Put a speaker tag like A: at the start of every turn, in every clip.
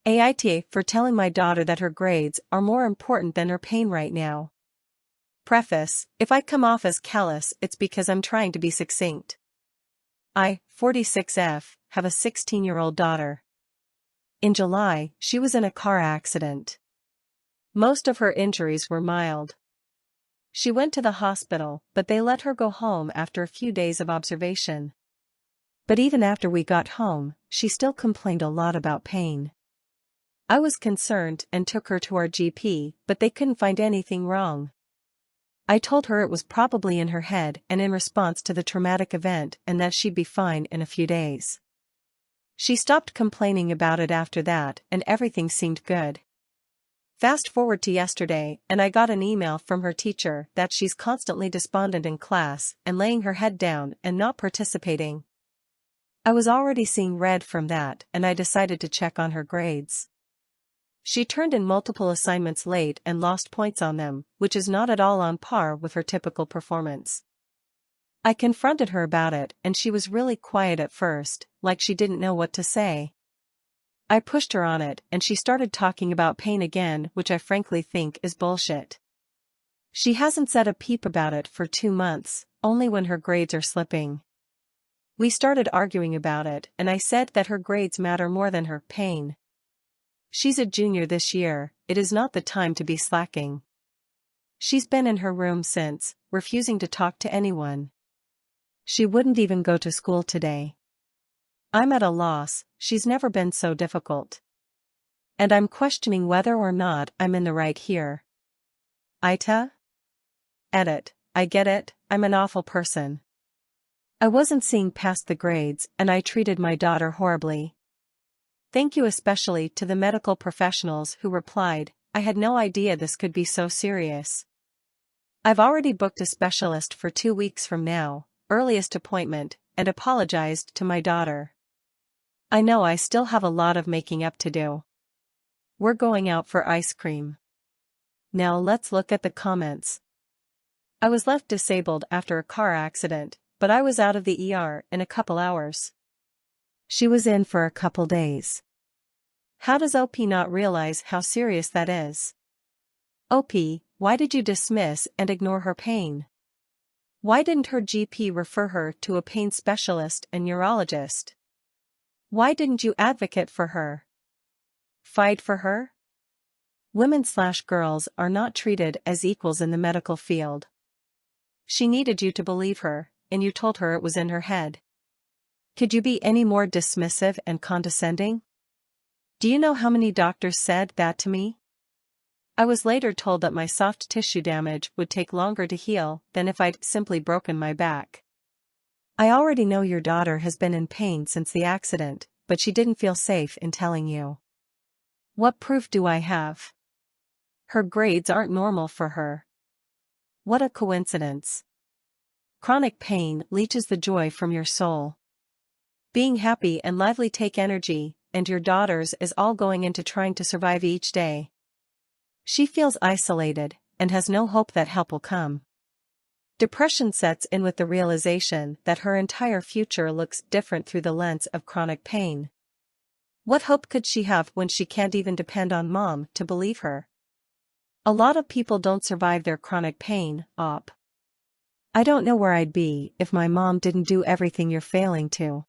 A: AITA for telling my daughter that her grades are more important than her pain right now. Preface: if I come off as callous, it's because I'm trying to be succinct. I, 46F, have a 16-year-old daughter. In July, she was in a car accident. Most of her injuries were mild. She went to the hospital, but they let her go home after a few days of observation. But even after we got home, she still complained a lot about pain. I was concerned and took her to our GP, but they couldn't find anything wrong. I told her it was probably in her head and in response to the traumatic event and that she'd be fine in a few days. She stopped complaining about it after that and everything seemed good. Fast forward to yesterday and I got an email from her teacher that she's constantly despondent in class and laying her head down and not participating. I was already seeing red from that and I decided to check on her grades. She turned in multiple assignments late and lost points on them, which is not at all on par with her typical performance. I confronted her about it and she was really quiet at first, like she didn't know what to say. I pushed her on it and she started talking about pain again, which I frankly think is bullshit. She hasn't said a peep about it for 2 months, only when her grades are slipping. We started arguing about it and I said that her grades matter more than her pain. She's a junior this year, it is not the time to be slacking. She's been in her room since, refusing to talk to anyone. She wouldn't even go to school today. I'm at a loss, she's never been so difficult. And I'm questioning whether or not I'm in the right here. AITA? Edit: I get it, I'm an awful person. I wasn't seeing past the grades and I treated my daughter horribly. Thank you especially to the medical professionals who replied, I had no idea this could be so serious. I've already booked a specialist for 2 weeks from now, earliest appointment, and apologized to my daughter. I know I still have a lot of making up to do. We're going out for ice cream. Now let's look at the comments. I was left disabled after a car accident, but I was out of the ER in a couple hours. She was in for a couple days. How does OP not realize how serious that is? OP, why did you dismiss and ignore her pain? Why didn't her GP refer her to a pain specialist and neurologist? Why didn't you advocate for her? Fight for her? Women/girls are not treated as equals in the medical field. She needed you to believe her, and you told her it was in her head. Could you be any more dismissive and condescending? Do you know how many doctors said that to me? I was later told that my soft tissue damage would take longer to heal than if I'd simply broken my back. I already know your daughter has been in pain since the accident, but she didn't feel safe in telling you. What proof do I have? Her grades aren't normal for her. What a coincidence. Chronic pain leeches the joy from your soul. Being happy and lively take energy, and your daughter's is all going into trying to survive each day. She feels isolated, and has no hope that help will come. Depression sets in with the realization that her entire future looks different through the lens of chronic pain. What hope could she have when she can't even depend on mom to believe her? A lot of people don't survive their chronic pain, OP. I don't know where I'd be if my mom didn't do everything you're failing to.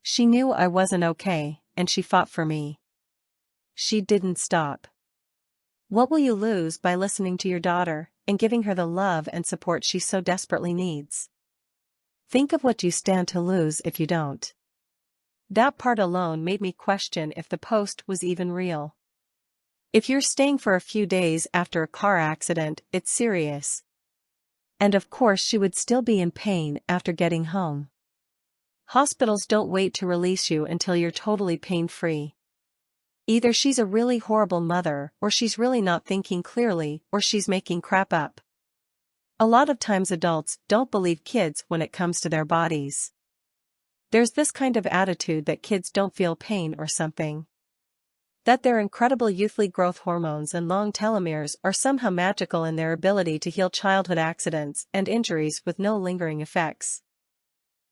A: She knew I wasn't okay, and she fought for me. She didn't stop. What will you lose by listening to your daughter and giving her the love and support she so desperately needs? Think of what you stand to lose if you don't. That part alone made me question if the post was even real. If you're staying for a few days after a car accident, it's serious. And of course she would still be in pain after getting home. Hospitals don't wait to release you until you're totally pain-free. Either she's a really horrible mother, or she's really not thinking clearly, or she's making crap up. A lot of times adults don't believe kids when it comes to their bodies. There's this kind of attitude that kids don't feel pain or something. That their incredible youthly growth hormones and long telomeres are somehow magical in their ability to heal childhood accidents and injuries with no lingering effects.